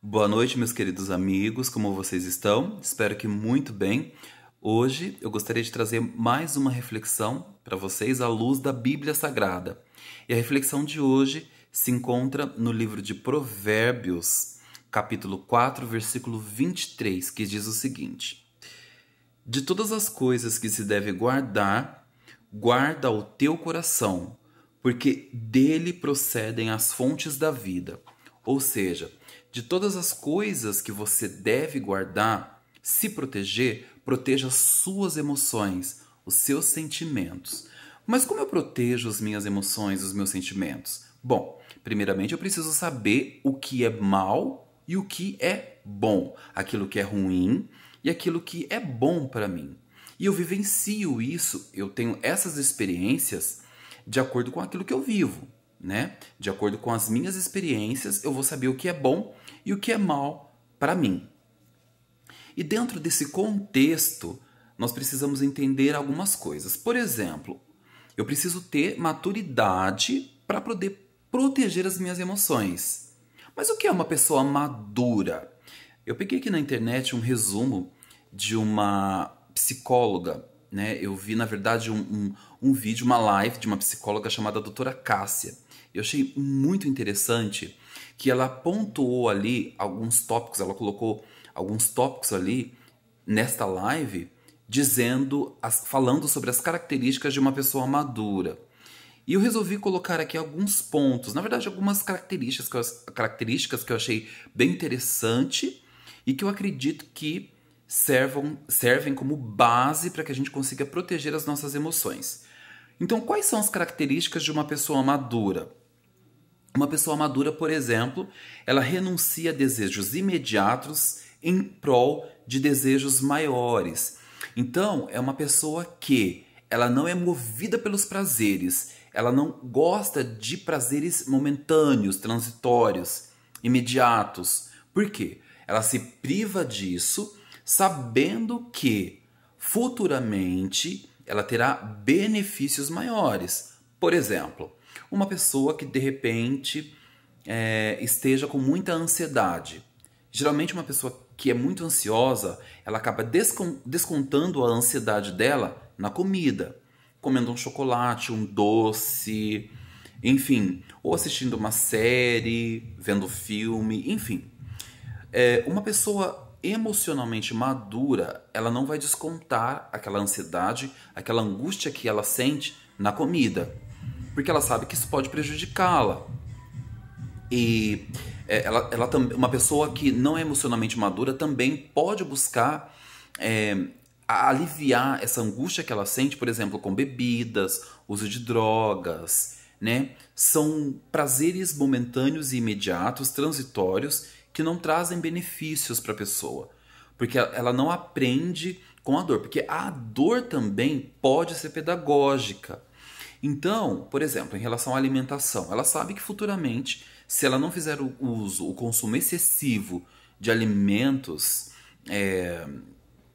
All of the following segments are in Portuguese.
Boa noite, meus queridos amigos, como vocês estão? Espero que muito bem. Hoje eu gostaria de trazer mais uma reflexão para vocês à luz da Bíblia Sagrada. E a reflexão de hoje se encontra no livro de Provérbios, capítulo 4, versículo 23, que diz o seguinte: De todas as coisas que se deve guardar, guarda o teu coração, porque dele procedem as fontes da vida. Ou seja, de todas as coisas que você deve guardar, se proteger, proteja as suas emoções, os seus sentimentos. Mas como eu protejo as minhas emoções, os meus sentimentos? Bom, primeiramente eu preciso saber o que é mal e o que é bom, aquilo que é ruim e aquilo que é bom para mim. E eu vivencio isso, eu tenho essas experiências de acordo com aquilo que eu vivo, né? De acordo com as minhas experiências, eu vou saber o que é bom e o que é mal para mim. E dentro desse contexto, nós precisamos entender algumas coisas. Por exemplo, eu preciso ter maturidade para poder proteger as minhas emoções. Mas o que é uma pessoa madura? Eu peguei aqui na internet um resumo de uma psicóloga, né? Eu vi, na verdade, um vídeo, uma live de uma psicóloga chamada doutora Cássia. Eu achei muito interessante que ela pontuou ali alguns tópicos, ela colocou alguns tópicos ali nesta live, falando sobre as características de uma pessoa madura. E eu resolvi colocar aqui alguns pontos, na verdade algumas características que eu achei bem interessante e que eu acredito que servem como base para que a gente consiga proteger as nossas emoções. Então, quais são as características de uma pessoa madura? Uma pessoa madura, por exemplo, ela renuncia a desejos imediatos em prol de desejos maiores. Então, é uma pessoa que ela não é movida pelos prazeres, ela não gosta de prazeres momentâneos, transitórios, imediatos. Por quê? Ela se priva disso, sabendo que futuramente ela terá benefícios maiores. Por exemplo, uma pessoa que de repente esteja com muita ansiedade. Geralmente uma pessoa que é muito ansiosa, ela acaba descontando a ansiedade dela na comida, comendo um chocolate, um doce, enfim, ou assistindo uma série, vendo filme, enfim. Uma pessoa emocionalmente madura, ela não vai descontar aquela ansiedade, aquela angústia que ela sente na comida, porque ela sabe que isso pode prejudicá-la. E uma pessoa que não é emocionalmente madura também pode buscar aliviar essa angústia que ela sente, por exemplo, com bebidas, uso de drogas, né? São prazeres momentâneos e imediatos, transitórios, que não trazem benefícios para a pessoa, porque ela não aprende com a dor, porque a dor também pode ser pedagógica. Então, por exemplo, em relação à alimentação, ela sabe que futuramente, se ela não fizer o consumo excessivo de alimentos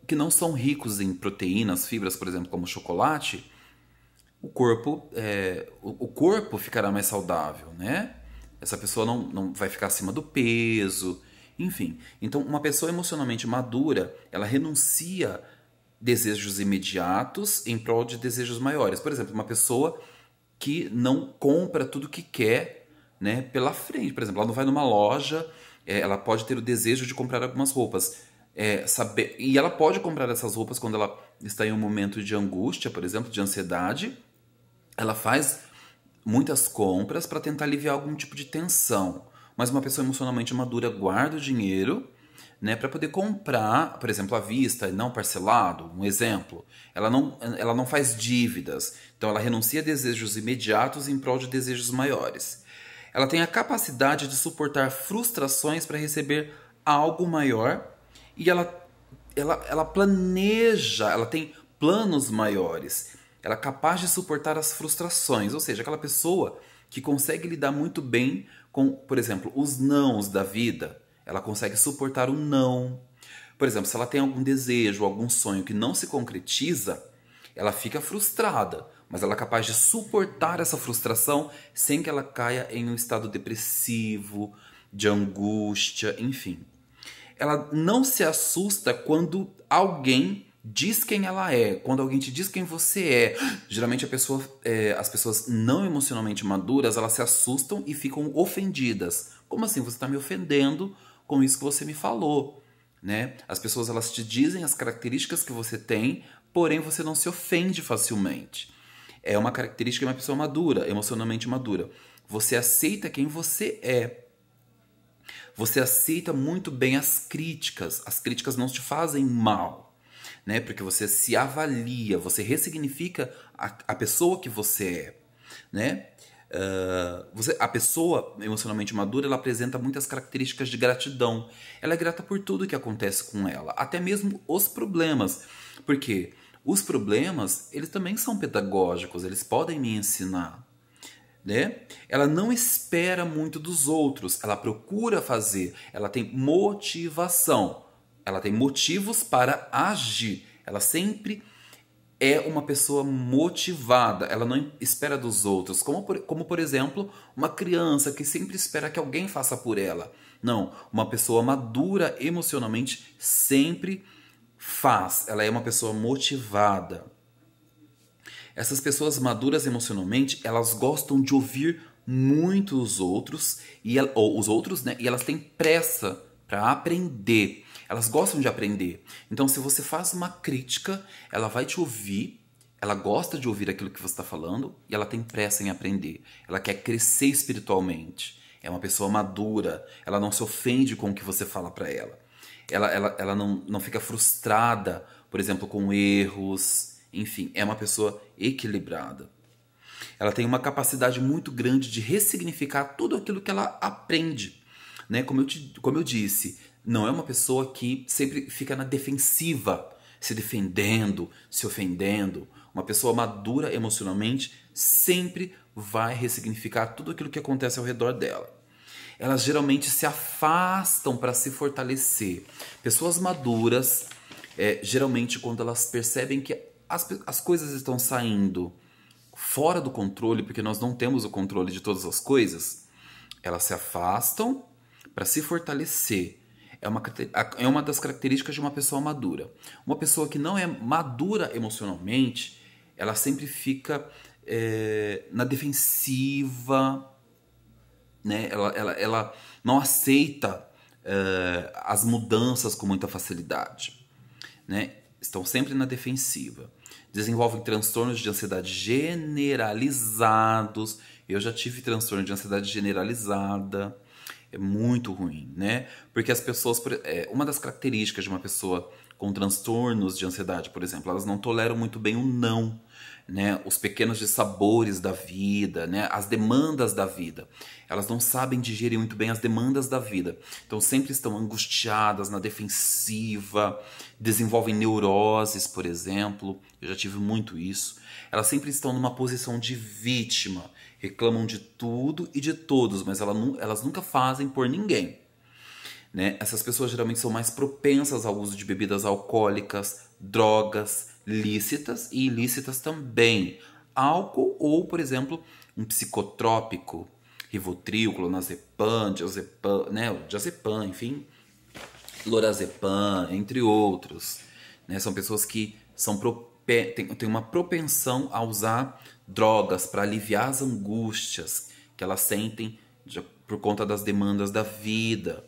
que não são ricos em proteínas, fibras, por exemplo, como chocolate, o corpo ficará mais saudável, né? Essa pessoa não vai ficar acima do peso, enfim. Então, uma pessoa emocionalmente madura, ela renuncia desejos imediatos em prol de desejos maiores. Por exemplo, uma pessoa que não compra tudo que quer, né, pela frente. Por exemplo, ela não vai numa loja, ela pode ter o desejo de comprar algumas roupas. E ela pode comprar essas roupas quando ela está em um momento de angústia, por exemplo, de ansiedade. Ela faz muitas compras para tentar aliviar algum tipo de tensão. Mas uma pessoa emocionalmente madura guarda o dinheiro, né, para poder comprar, por exemplo, à vista e não parcelado, um exemplo. Ela não faz dívidas, então ela renuncia a desejos imediatos em prol de desejos maiores. Ela tem a capacidade de suportar frustrações para receber algo maior e ela planeja, ela tem planos maiores. Ela é capaz de suportar as frustrações, ou seja, aquela pessoa que consegue lidar muito bem com, por exemplo, os nãos da vida. Ela consegue suportar o não. Por exemplo, se ela tem algum desejo, algum sonho que não se concretiza, ela fica frustrada, mas ela é capaz de suportar essa frustração sem que ela caia em um estado depressivo, de angústia, enfim. Ela não se assusta quando alguém diz quem ela é, quando alguém te diz quem você é. Geralmente as pessoas não emocionalmente maduras, elas se assustam e ficam ofendidas. Como assim? Você está me ofendendo com isso que você me falou, né? As pessoas, elas te dizem as características que você tem, porém você não se ofende facilmente. É uma característica de uma pessoa madura, emocionalmente madura. Você aceita quem você é. Você aceita muito bem as críticas. As críticas não te fazem mal, né? Porque você se avalia, você ressignifica a pessoa que você é, né? A pessoa emocionalmente madura, ela apresenta muitas características de gratidão. Ela é grata por tudo que acontece com ela, até mesmo os problemas. Porque os problemas, eles também são pedagógicos, eles podem me ensinar, né? Ela não espera muito dos outros, ela procura fazer, ela tem motivação, ela tem motivos para agir. Ela sempre é uma pessoa motivada, ela não espera dos outros, como por exemplo, uma criança que sempre espera que alguém faça por ela. Não, uma pessoa madura emocionalmente sempre faz, ela é uma pessoa motivada. Essas pessoas maduras emocionalmente, elas gostam de ouvir muito os outros, ou os outros, né? E elas têm pressa para aprender. Elas gostam de aprender. Então, se você faz uma crítica, ela vai te ouvir, ela gosta de ouvir aquilo que você está falando e ela tem pressa em aprender. Ela quer crescer espiritualmente. É uma pessoa madura, ela não se ofende com o que você fala para ela. Ela não fica frustrada, por exemplo, com erros. Enfim, é uma pessoa equilibrada. Ela tem uma capacidade muito grande de ressignificar tudo aquilo que ela aprende, né? Como eu disse, não é uma pessoa que sempre fica na defensiva, se defendendo, se ofendendo. Uma pessoa madura emocionalmente sempre vai ressignificar tudo aquilo que acontece ao redor dela. Elas geralmente se afastam para se fortalecer. Pessoas maduras, geralmente quando elas percebem que as coisas estão saindo fora do controle, porque nós não temos o controle de todas as coisas, elas se afastam para se fortalecer. É uma das características de uma pessoa madura. Uma pessoa que não é madura emocionalmente, ela sempre fica na defensiva, né? Ela não aceita as mudanças com muita facilidade, né? Estão sempre na defensiva. Desenvolvem transtornos de ansiedade generalizados. Eu já tive transtorno de ansiedade generalizada. É muito ruim, né? Porque as pessoas... uma das características de uma pessoa com transtornos de ansiedade, por exemplo, elas não toleram muito bem o não, né? Os pequenos dissabores da vida, né? As demandas da vida. Elas não sabem digerir muito bem as demandas da vida. Então sempre estão angustiadas, na defensiva, desenvolvem neuroses, por exemplo. Eu já tive muito isso. Elas sempre estão numa posição de vítima, reclamam de tudo e de todos, mas elas nunca fazem por ninguém, né? Essas pessoas geralmente são mais propensas ao uso de bebidas alcoólicas, drogas lícitas e ilícitas também. Álcool ou, por exemplo, um psicotrópico, Rivotril, clonazepam, diazepam, né? Diazepam, enfim, lorazepam, entre outros, né? São pessoas que têm uma propensão a usar drogas para aliviar as angústias que elas sentem por conta das demandas da vida.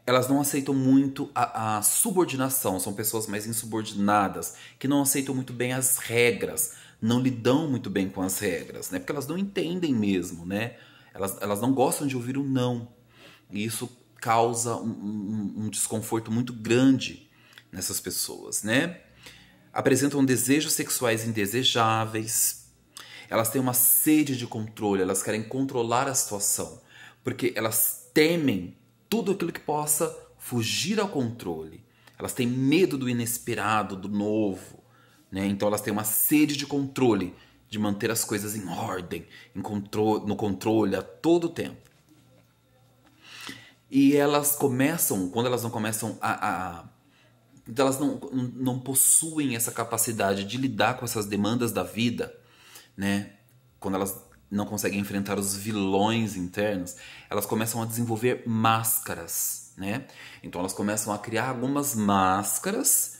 Elas não aceitam muito a subordinação, são pessoas mais insubordinadas, que não aceitam muito bem as regras, não lidam muito bem com as regras, né? Porque elas não entendem mesmo, né? Elas não gostam de ouvir o não. E isso causa um desconforto muito grande nessas pessoas, né? Apresentam desejos sexuais indesejáveis. Elas têm uma sede de controle, elas querem controlar a situação, porque elas temem tudo aquilo que possa fugir ao controle. Elas têm medo do inesperado, do novo, né? Então elas têm uma sede de controle, de manter as coisas em ordem, no controle a todo tempo. E elas começam, quando elas não começam elas não possuem essa capacidade de lidar com essas demandas da vida, né? Quando elas não conseguem enfrentar os vilões internos, elas começam a desenvolver máscaras, né? Então elas começam a criar algumas máscaras,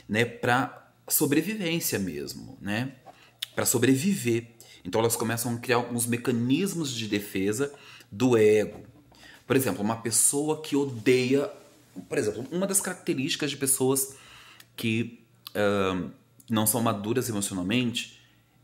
né, para sobrevivência mesmo, né? Para sobreviver. Então elas começam a criar alguns mecanismos de defesa do ego. Por exemplo, uma pessoa que odeia... Por exemplo, uma das características de pessoas que não são maduras emocionalmente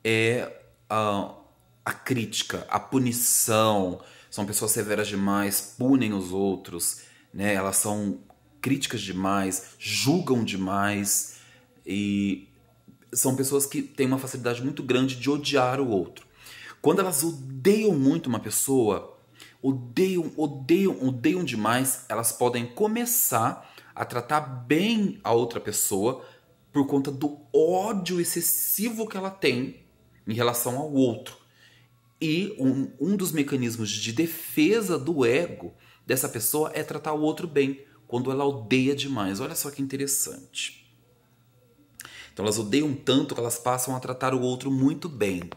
é a crítica, a punição. São pessoas severas demais, punem os outros, né? Elas são críticas demais, julgam demais e são pessoas que têm uma facilidade muito grande de odiar o outro. Quando elas odeiam muito uma pessoa, odeiam demais, elas podem começar a tratar bem a outra pessoa por conta do ódio excessivo que ela tem em relação ao outro. E um dos mecanismos de defesa do ego dessa pessoa é tratar o outro bem, quando ela odeia demais. Olha só que interessante. Então elas odeiam tanto que elas passam a tratar o outro muito bem.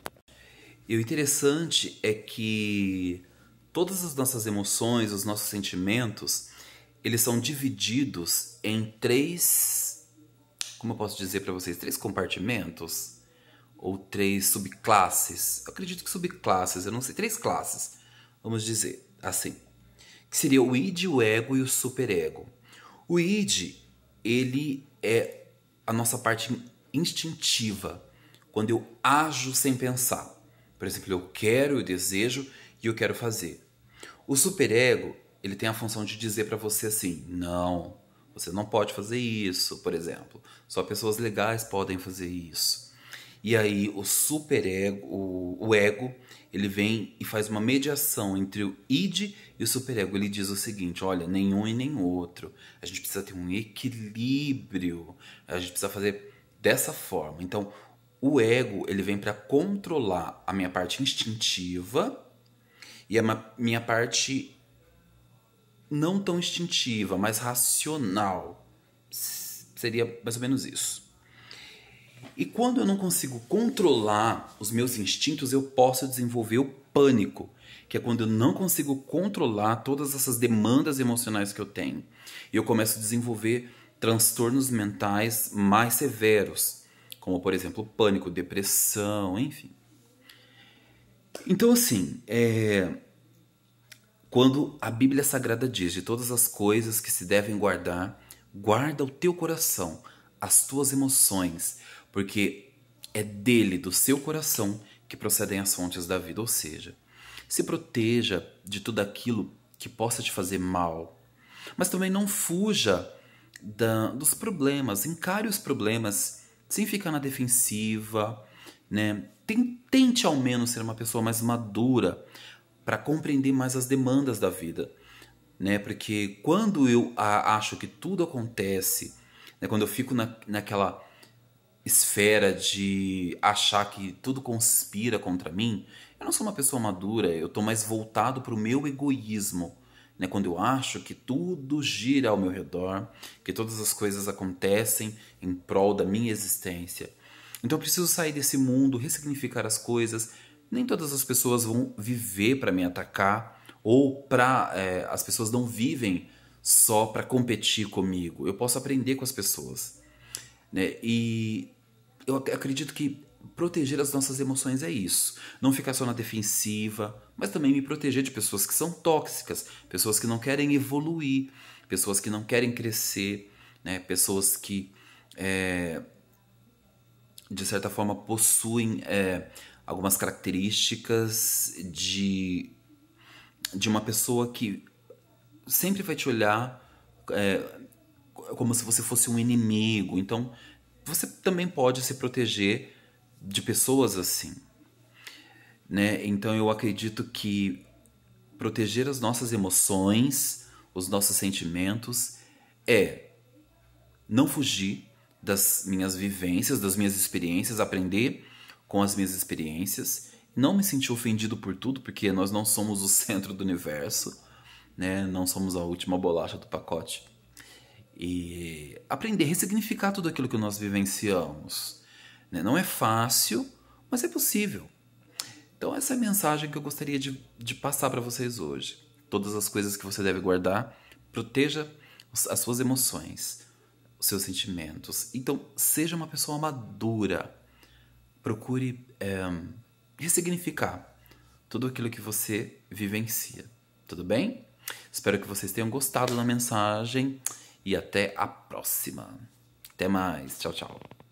E o interessante é que todas as nossas emoções, os nossos sentimentos, eles são divididos em três, como eu posso dizer para vocês, três compartimentos ou três subclasses. Eu acredito que subclasses, eu não sei, três classes, vamos dizer assim, que seria o id, o ego e o superego. O id, ele é a nossa parte instintiva, quando eu ajo sem pensar. Por exemplo, eu quero, eu desejo e eu quero fazer. O superego, ele tem a função de dizer para você assim, não, você não pode fazer isso, por exemplo. Só pessoas legais podem fazer isso. E aí o superego, o ego, ele vem e faz uma mediação entre o id e o superego. Ele diz o seguinte, olha, nenhum e nem outro. A gente precisa ter um equilíbrio. A gente precisa fazer dessa forma. Então, o ego, ele vem para controlar a minha parte instintiva e a minha parte não tão instintiva, mas racional. Seria mais ou menos isso. E quando eu não consigo controlar os meus instintos, eu posso desenvolver o pânico, que é quando eu não consigo controlar todas essas demandas emocionais que eu tenho. E eu começo a desenvolver transtornos mentais mais severos, como, por exemplo, pânico, depressão, enfim. Então, assim, quando a Bíblia Sagrada diz de todas as coisas que se devem guardar, guarda o teu coração, as tuas emoções, porque é dele, do seu coração, que procedem as fontes da vida. Ou seja, se proteja de tudo aquilo que possa te fazer mal, mas também não fuja dos problemas, encare os problemas sem ficar na defensiva, né? Tente ao menos ser uma pessoa mais madura para compreender mais as demandas da vida, né? Porque quando eu acho que tudo acontece, né? Quando eu fico naquela esfera de achar que tudo conspira contra mim, eu não sou uma pessoa madura, eu estou mais voltado para o meu egoísmo, né? Quando eu acho que tudo gira ao meu redor, que todas as coisas acontecem em prol da minha existência. Então eu preciso sair desse mundo, ressignificar as coisas. Nem todas as pessoas vão viver para me atacar, ou as pessoas não vivem só para competir comigo. Eu posso aprender com as pessoas, né? E eu acredito que proteger as nossas emoções é isso. Não ficar só na defensiva, mas também me proteger de pessoas que são tóxicas, pessoas que não querem evoluir, pessoas que não querem crescer, né? Pessoas que, de certa forma, possuem algumas características de uma pessoa que sempre vai te olhar como se você fosse um inimigo. Então, você também pode se proteger de pessoas assim, né? Então, eu acredito que proteger as nossas emoções, os nossos sentimentos, é não fugir das minhas vivências, das minhas experiências, aprender com as minhas experiências, não me sentir ofendido por tudo, porque nós não somos o centro do universo, né? Não somos a última bolacha do pacote. E aprender a ressignificar tudo aquilo que nós vivenciamos, né? Não é fácil, mas é possível. Então essa é a mensagem que eu gostaria de passar para vocês hoje. Todas as coisas que você deve guardar, proteja as suas emoções, os seus sentimentos. Então seja uma pessoa madura. Procure ressignificar tudo aquilo que você vivencia. Tudo bem? Espero que vocês tenham gostado da mensagem e até a próxima. Até mais. Tchau, tchau.